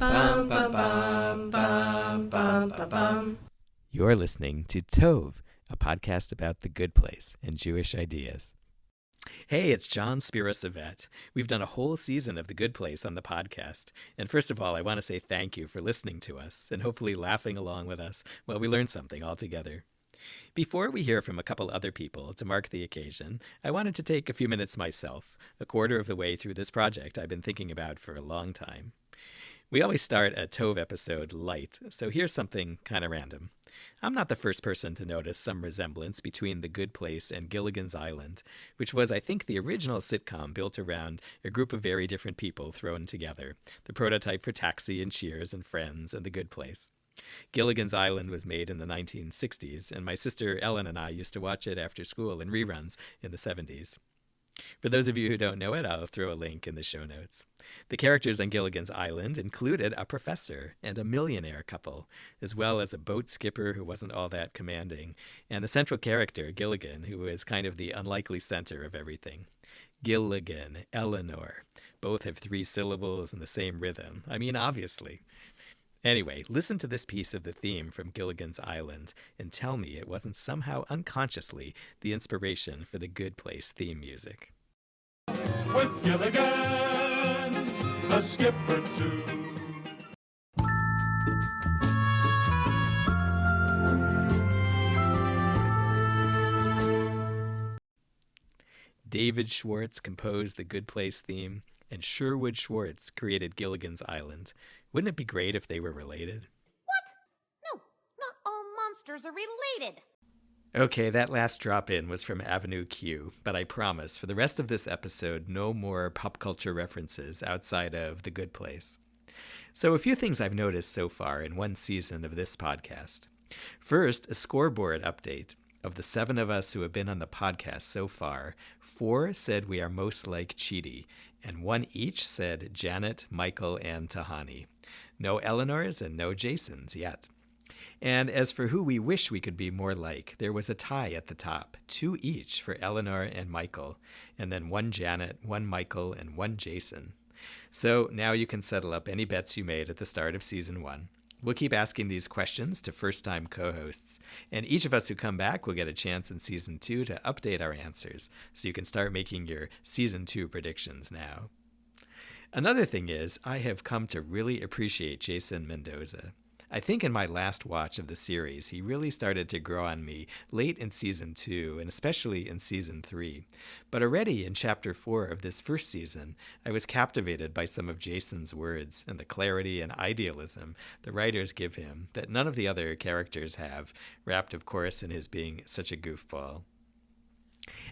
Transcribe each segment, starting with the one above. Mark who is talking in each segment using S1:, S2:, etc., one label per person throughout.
S1: Bum, bum, bum, bum, bum, bum, bum. You're listening to Tove, a podcast about the good place and Jewish ideas. Hey, it's John Spiro Savet. We've done a whole season of The Good Place on the podcast. And first of all, I want to say thank you for listening to us and hopefully laughing along with us while we learn something all together. Before we hear from a couple other people to mark the occasion, I wanted to take a few minutes myself, a quarter of the way through this project I've been thinking about for a long time. We always start a Tove episode light, so here's something kind of random. I'm not the first person to notice some resemblance between The Good Place and Gilligan's Island, which was, I think, the original sitcom built around a group of very different people thrown together, the prototype for Taxi and Cheers and Friends and The Good Place. Gilligan's Island was made in the 1960s, and my sister Ellen and I used to watch it after school in reruns in the 70s. For those of you who don't know it, I'll throw a link in the show notes. The characters on Gilligan's Island included a professor and a millionaire couple, as well as a boat skipper who wasn't all that commanding, and the central character, Gilligan, who is kind of the unlikely center of everything. Gilligan, Eleanor, both have 3 syllables and the same rhythm. I mean, obviously. Anyway, listen to this piece of the theme from Gilligan's Island and tell me it wasn't somehow unconsciously the inspiration for the Good Place theme music.
S2: With Gilligan, a skipper too.
S1: David Schwartz composed the Good Place theme, and Sherwood Schwartz created Gilligan's Island. Wouldn't it be great if they were related?
S3: What? No, not all monsters are related.
S1: Okay, that last drop-in was from Avenue Q, but I promise, for the rest of this episode, no more pop culture references outside of The Good Place. So a few things I've noticed so far in one season of this podcast. First, a scoreboard update. Of the 7 of us who have been on the podcast so far, 4 said we are most like Chidi, and 1 each said Janet, Michael, and Tahani. No Eleanors and no Jasons yet. And as for who we wish we could be more like, there was a tie at the top, 2 each for Eleanor and Michael, and then 1 Janet, 1 Michael, and 1 Jason. So now you can settle up any bets you made at the start of season 1. We'll keep asking these questions to first-time co-hosts, and each of us who come back will get a chance in Season 2 to update our answers, so you can start making your Season 2 predictions now. Another thing is, I have come to really appreciate Jason Mendoza. I think in my last watch of the series, he really started to grow on me late in Season 2, and especially in Season 3. But already in Chapter 4 of this first season, I was captivated by some of Jason's words and the clarity and idealism the writers give him that none of the other characters have, wrapped, of course, in his being such a goofball.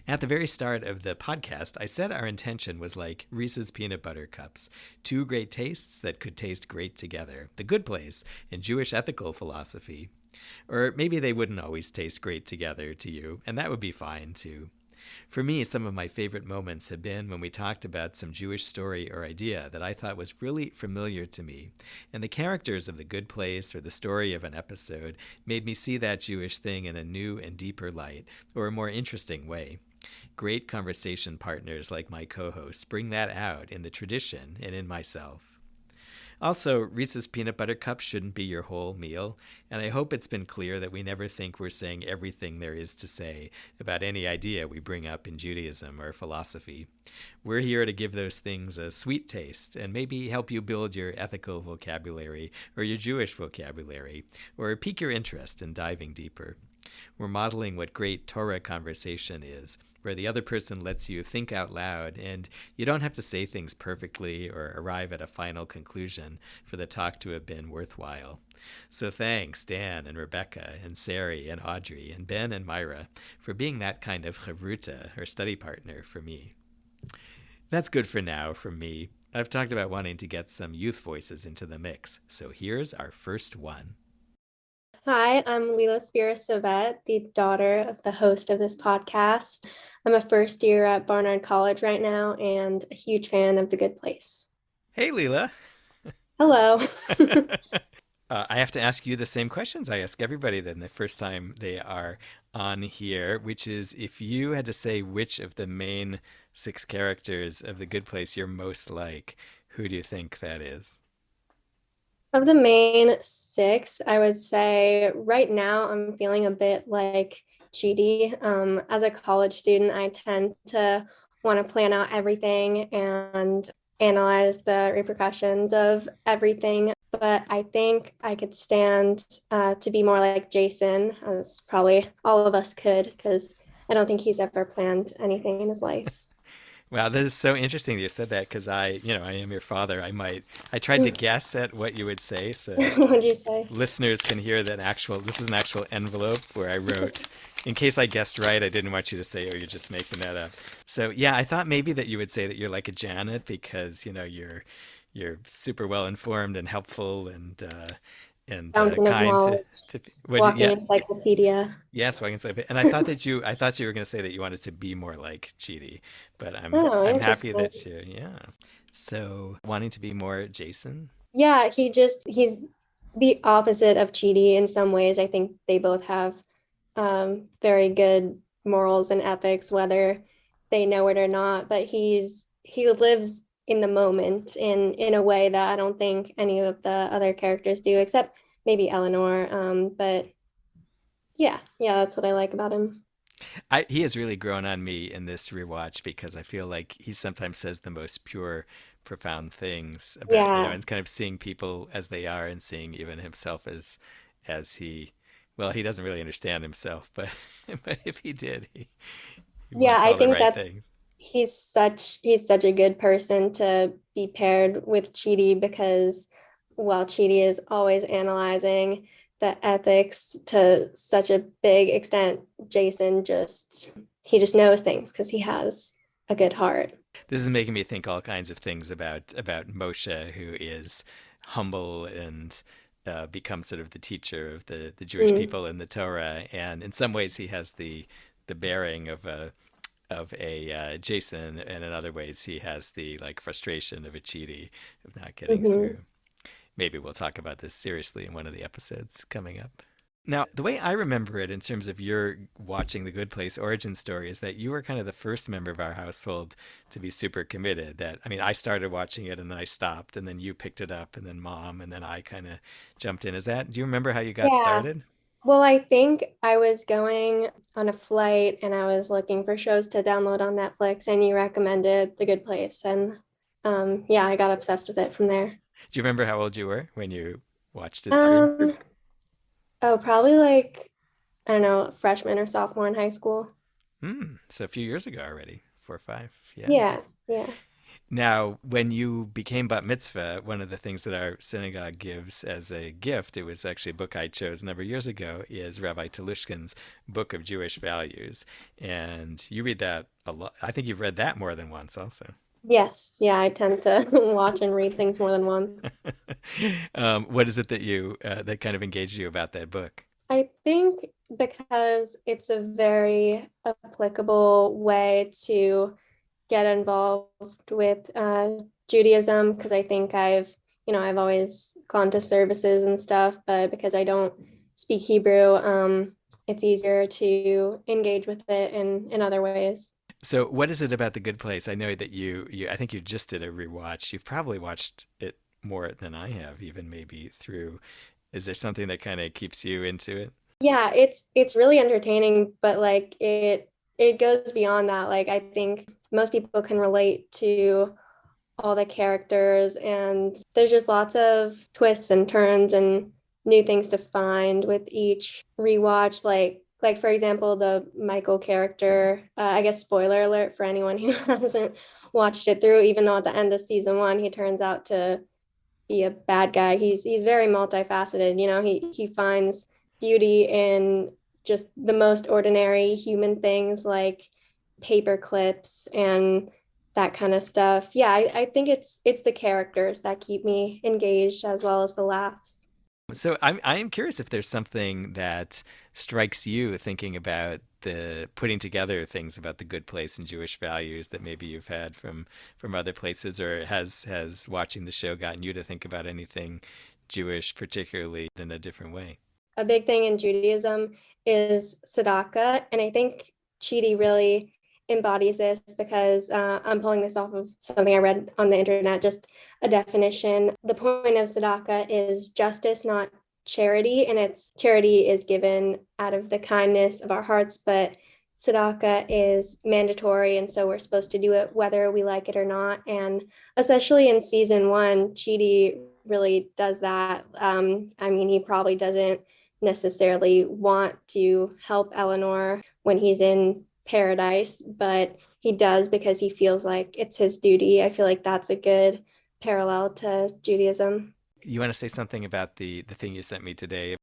S1: At the very start of the podcast, I said our intention was like Reese's Peanut Butter Cups, 2 great tastes that could taste great together, The Good Place and Jewish ethical philosophy. Or maybe they wouldn't always taste great together to you, and that would be fine too. For me, some of my favorite moments have been when we talked about some Jewish story or idea that I thought was really familiar to me, and the characters of The Good Place or the story of an episode made me see that Jewish thing in a new and deeper light, or a more interesting way. Great conversation partners like my co-hosts bring that out in the tradition and in myself. Also, Reese's Peanut Butter Cups shouldn't be your whole meal, and I hope it's been clear that we never think we're saying everything there is to say about any idea we bring up in Judaism or philosophy. We're here to give those things a sweet taste and maybe help you build your ethical vocabulary or your Jewish vocabulary, or pique your interest in diving deeper. We're modeling what great Torah conversation is, where the other person lets you think out loud, and you don't have to say things perfectly or arrive at a final conclusion for the talk to have been worthwhile. So thanks, Dan and Rebecca and Sari and Audrey and Ben and Myra for being that kind of chavruta or study partner for me. That's good for now from me. I've talked about wanting to get some youth voices into the mix, so here's our first one.
S4: Hi, I'm Lila Spira-Savet, the daughter of the host of this podcast. I'm a first year at Barnard College right now and a huge fan of The Good Place.
S1: Hey, Lila.
S4: Hello.
S1: I have to ask you the same questions I ask everybody then the first time they are on here, which is if you had to say which of the main 6 characters of The Good Place you're most like, who do you think that is?
S4: Of the main six, I would say right now I'm feeling a bit like Chidi. As a college student, I tend to want to plan out everything and analyze the repercussions of everything. But I think I could stand to be more like Jason, as probably all of us could, because I don't think he's ever planned anything in his life.
S1: Wow, this is so interesting that you said that because I am your father. I tried to guess at what you would say, so
S4: What would you say?
S1: listeners can hear that this is an actual envelope where I wrote, in case I guessed right, I didn't want you to say, oh, you're just making that up. So yeah, I thought maybe that you would say that you're like a Janet because, you're super well informed and helpful and
S4: Fountain of
S1: kind
S4: knowledge,
S1: to what
S4: walking
S1: yeah.
S4: encyclopedia.
S1: Yes, well, I can say, and I thought you were going to say that you wanted to be more like Chidi, but
S4: Oh,
S1: I'm happy
S4: interesting.
S1: that yeah. So wanting to be more Jason.
S4: Yeah, he's the opposite of Chidi in some ways. I think they both have very good morals and ethics, whether they know it or not. But he lives in the moment in a way that I don't think any of the other characters do, except maybe Eleanor. But yeah, that's what I like about him.
S1: He has really grown on me in this rewatch because I feel like he sometimes says the most pure, profound things about,
S4: Yeah,
S1: and kind of seeing people as they are and seeing even himself as he, well, he doesn't really understand himself, but but if he did, he
S4: yeah,
S1: wants
S4: I
S1: all the
S4: think
S1: right
S4: that's
S1: things.
S4: he's such a good person to be paired with Chidi because while Chidi is always analyzing the ethics to such a big extent, Jason just he just knows things because he has a good heart.
S1: This is making me think all kinds of things about Moshe, who is humble and becomes sort of the teacher of the Jewish
S4: Mm,
S1: people in the Torah, and in some ways he has the bearing of a Jason, and in other ways he has the like frustration of a Chidi of not getting through.
S4: mhm.
S1: Maybe we'll talk about this seriously in one of the episodes coming up. Now, the way I remember it in terms of your watching the Good Place origin story is that you were kind of the first member of our household to be super committed. That, I mean, I started watching it and then I stopped, and then you picked it up, and then mom, and then I kind of jumped in. Do you remember how you got
S4: Yeah.
S1: started?
S4: Well, I think I was going on a flight and I was looking for shows to download on Netflix, and you recommended The Good Place. And yeah, I got obsessed with it from there.
S1: Do you remember how old you were when you watched it through?
S4: Um, oh, probably like, I don't know, freshman or sophomore in high school.
S1: So a few years ago already, 4 or 5. Yeah.
S4: Yeah, yeah.
S1: Now, when you became bat mitzvah, one of the things that our synagogue gives as a gift, it was actually a book I chose a number of years ago, is Rabbi Telushkin's Book of Jewish Values. And you read that a lot. I think you've read that more than once also.
S4: Yes, yeah, I tend to watch and read things more than once.
S1: What is it that kind of engaged you about that book?
S4: I think because it's a very applicable way to get involved with Judaism, because I think I've always gone to services and stuff, but because I don't speak Hebrew, it's easier to engage with it in other ways.
S1: So, what is it about The Good Place? I know that I think you just did a rewatch. You've probably watched it more than I have, even maybe through. Is there something that kind of keeps you into it?
S4: Yeah, it's really entertaining, but like it goes beyond that. Like I think most people can relate to all the characters, and there's just lots of twists and turns and new things to find with each rewatch. Like for example, the Michael character. I guess spoiler alert for anyone who hasn't watched it through. Even though at the end of season one he turns out to be a bad guy. He's very multifaceted. He finds beauty in just the most ordinary human things like paper clips and that kind of stuff. Yeah, I think it's the characters that keep me engaged as well as the laughs.
S1: So I am curious if there's something that strikes you thinking about the putting together things about the Good Place and Jewish values that maybe you've had from other places, or has watching the show gotten you to think about anything Jewish, particularly in a different way?
S4: A big thing in Judaism is tzedakah, and I think Chidi really embodies this because I'm pulling this off of something I read on the internet, just a definition. The point of tzedakah is justice, not charity, and it's charity is given out of the kindness of our hearts, but tzedakah is mandatory, and so we're supposed to do it whether we like it or not. And especially in season 1, Chidi really does that. I mean, he probably doesn't necessarily want to help Eleanor when he's in paradise, but he does because he feels like it's his duty. I feel like that's a good parallel to Judaism.
S1: You want to say something about the thing you sent me today?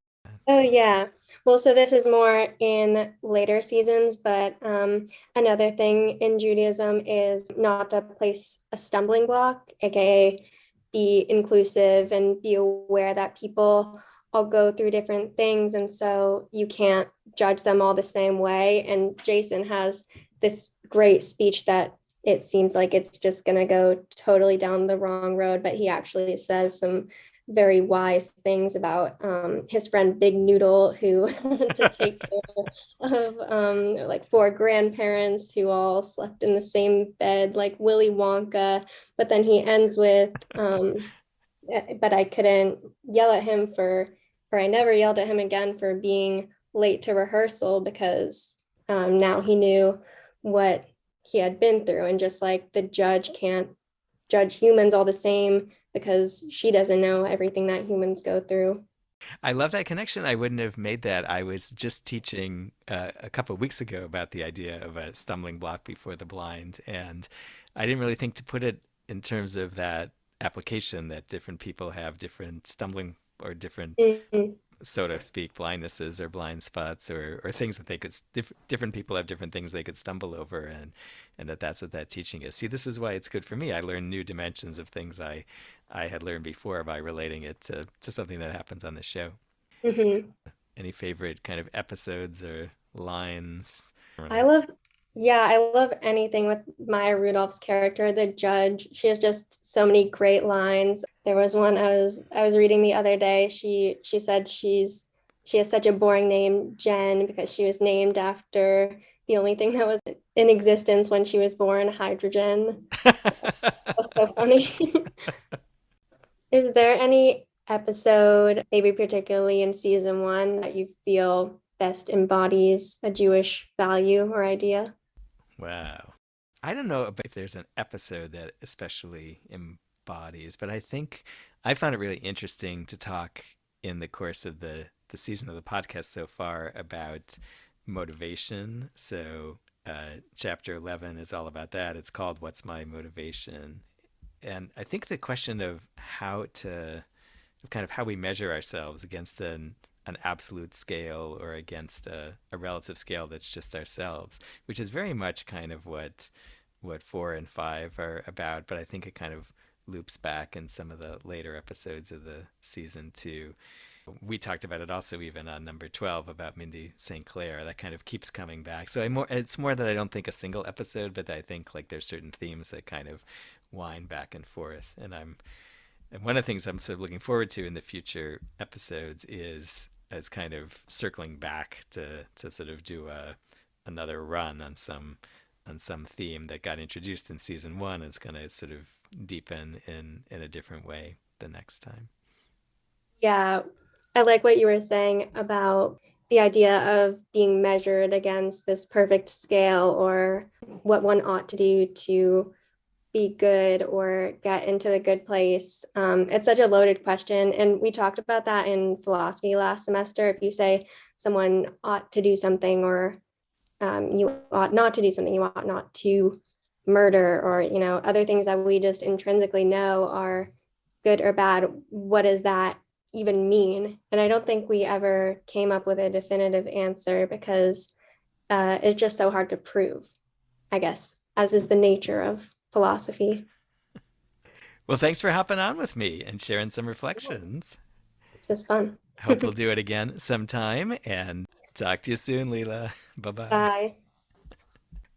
S4: Oh, yeah. Well, so this is more in later seasons, but another thing in Judaism is not to place a stumbling block, aka be inclusive and be aware that people all go through different things. And so you can't judge them all the same way. And Jason has this great speech that it seems like it's just going to go totally down the wrong road, but he actually says some very wise things about his friend Big Noodle, who to take care of like 4 grandparents who all slept in the same bed, like Willy Wonka. But then he ends with, but I couldn't yell at him or I never yelled at him again for being late to rehearsal because now he knew what he had been through. And just like the judge can't judge humans all the same because she doesn't know everything that humans go through.
S1: I love that connection. I wouldn't have made that. I was just teaching a couple of weeks ago about the idea of a stumbling block before the blind, and I didn't really think to put it in terms of that application that different people have different stumbling or different,
S4: Mhm.
S1: so to speak, blindnesses or blind spots or things that they could, different people have different things they could stumble over, and that's what that teaching is. See, this is why it's good for me. I learn new dimensions of things I had learned before by relating it to something that happens on the show.
S4: Mhm.
S1: Any favorite kind of episodes or lines?
S4: I love, yeah, I love anything with Maya Rudolph's character, the judge. She has just so many great lines. There was one I was reading the other day. She said she has such a boring name, Jen, because she was named after the only thing that was in existence when she was born, hydrogen. So that's so funny. Is there any episode, maybe particularly in season 1, that you feel best embodies a Jewish value or idea?
S1: Wow. I don't know if there's an episode that especially embodies, but I think I found it really interesting to talk in the course of the season of the podcast so far about motivation. So, chapter 11 is all about that. It's called What's My Motivation? And I think the question of kind of how we measure ourselves against an absolute scale or against a relative scale that's just ourselves, which is very much kind of what 4 and 5 are about. But I think it kind of loops back in some of the later episodes of the season too. We talked about it also even on number 12 about Mindy St. Clair. That kind of keeps coming back. So it's more that I don't think a single episode, but I think like there's certain themes that kind of wind back and forth. And one of the things I'm sort of looking forward to in the future episodes is as kind of circling back to sort of do another run on some theme that got introduced in season 1. It's going to sort of deepen in a different way the next time.
S4: Yeah, I like what you were saying about the idea of being measured against this perfect scale or what one ought to do to be good or get into the good place. It's such a loaded question. And we talked about that in philosophy last semester. If you say someone ought to do something or you ought not to do something, you ought not to murder or, other things that we just intrinsically know are good or bad. What does that even mean? And I don't think we ever came up with a definitive answer because it's just so hard to prove, I guess, as is the nature of philosophy.
S1: Well, thanks for hopping on with me and sharing some reflections.
S4: It's just fun.
S1: Hope we'll do it again sometime, and talk to you soon, Leela. Bye-bye.
S4: Bye.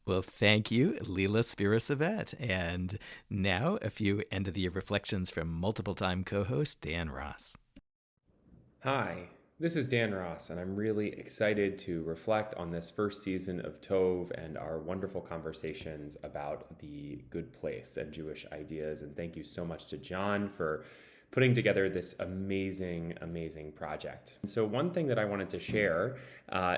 S1: Well, thank you, Leela Spirasavet. And now a few end-of-the-year reflections from multiple-time co-host Dan Ross.
S5: Hi, This is Dan Ross, and I'm really excited to reflect on this first season of Tov and our wonderful conversations about the good place and Jewish ideas. And thank you so much to John for putting together this amazing, amazing project. And so one thing that I wanted to share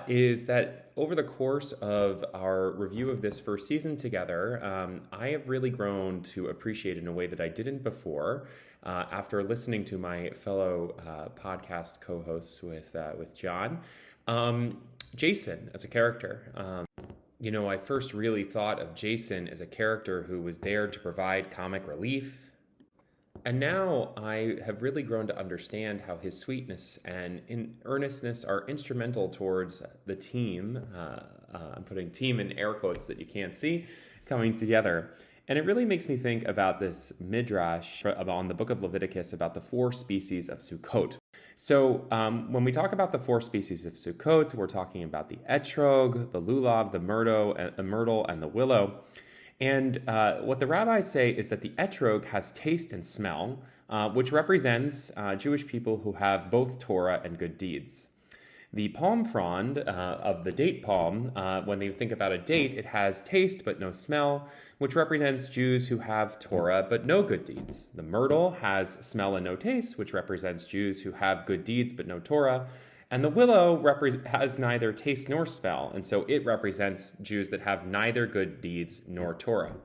S5: is that over the course of our review of this first season together, I have really grown to appreciate it in a way that I didn't before. After listening to my fellow podcast co-hosts with John, Jason as a character. I first really thought of Jason as a character who was there to provide comic relief. And now I have really grown to understand how his sweetness and earnestness are instrumental towards the team. I'm putting team in air quotes that you can't see, coming together. And it really makes me think about this midrash on the book of Leviticus about the 4 species of Sukkot. So when we talk about the 4 species of Sukkot, we're talking about the etrog, the lulav, the myrtle, and the willow. And what the rabbis say is that the etrog has taste and smell, which represents Jewish people who have both Torah and good deeds. The palm frond of the date palm, when they think about a date, it has taste but no smell, which represents Jews who have Torah but no good deeds. The myrtle has smell and no taste, which represents Jews who have good deeds but no Torah. And the willow has neither taste nor smell, and so it represents Jews that have neither good deeds nor Torah.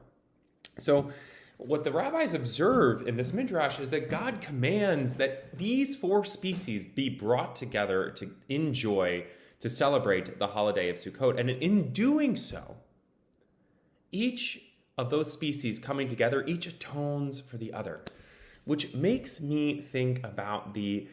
S5: So what the rabbis observe in this midrash is that God commands that these 4 species be brought together to enjoy, to celebrate the holiday of Sukkot. And in doing so, each of those species coming together, each atones for the other, which makes me think about the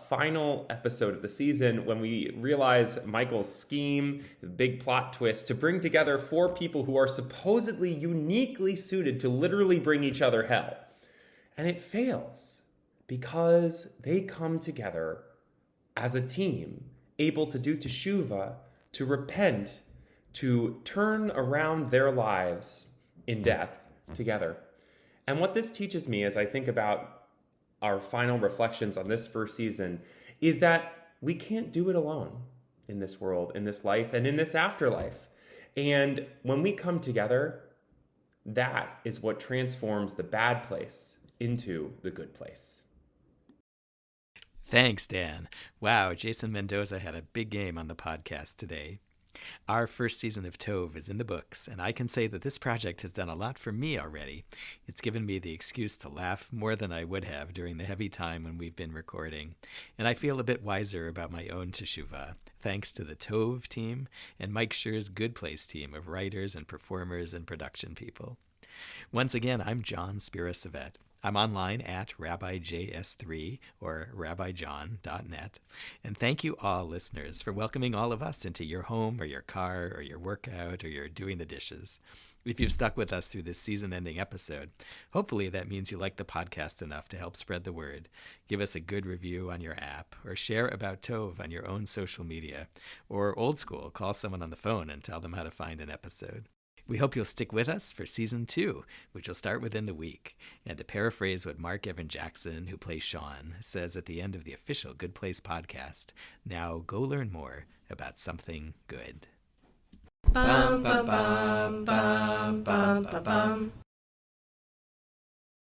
S5: final episode of the season when we realize Michael's scheme, the big plot twist, to bring together 4 people who are supposedly uniquely suited to literally bring each other hell. And it fails because they come together as a team, able to do teshuvah, to repent, to turn around their lives in death together. And what this teaches me as I think about our final reflections on this first season is that we can't do it alone in this world, in this life, and in this afterlife. And when we come together, that is what transforms the bad place into the good place.
S1: Thanks, Dan. Wow, Jason Mendoza had a big game on the podcast today. Our first season of Tov is in the books, and I can say that this project has done a lot for me already. It's given me the excuse to laugh more than I would have during the heavy time when we've been recording, and I feel a bit wiser about my own teshuvah, thanks to the Tov team and Mike Schur's Good Place team of writers and performers and production people. Once again, I'm John Spira Savet. I'm online at RabbiJS3 or RabbiJohn.net. And thank you all, listeners, for welcoming all of us into your home or your car or your workout or your doing the dishes. If you've stuck with us through this season-ending episode, hopefully that means you like the podcast enough to help spread the word. Give us a good review on your app, or share about Tov on your own social media, or old school, call someone on the phone and tell them how to find an episode. We hope you'll stick with us for Season 2, which will start within the week. And to paraphrase what Mark Evan Jackson, who plays Sean, says at the end of the official Good Place podcast, now go learn more about something good. Bum, bum, bum, bum, bum, bum, bum.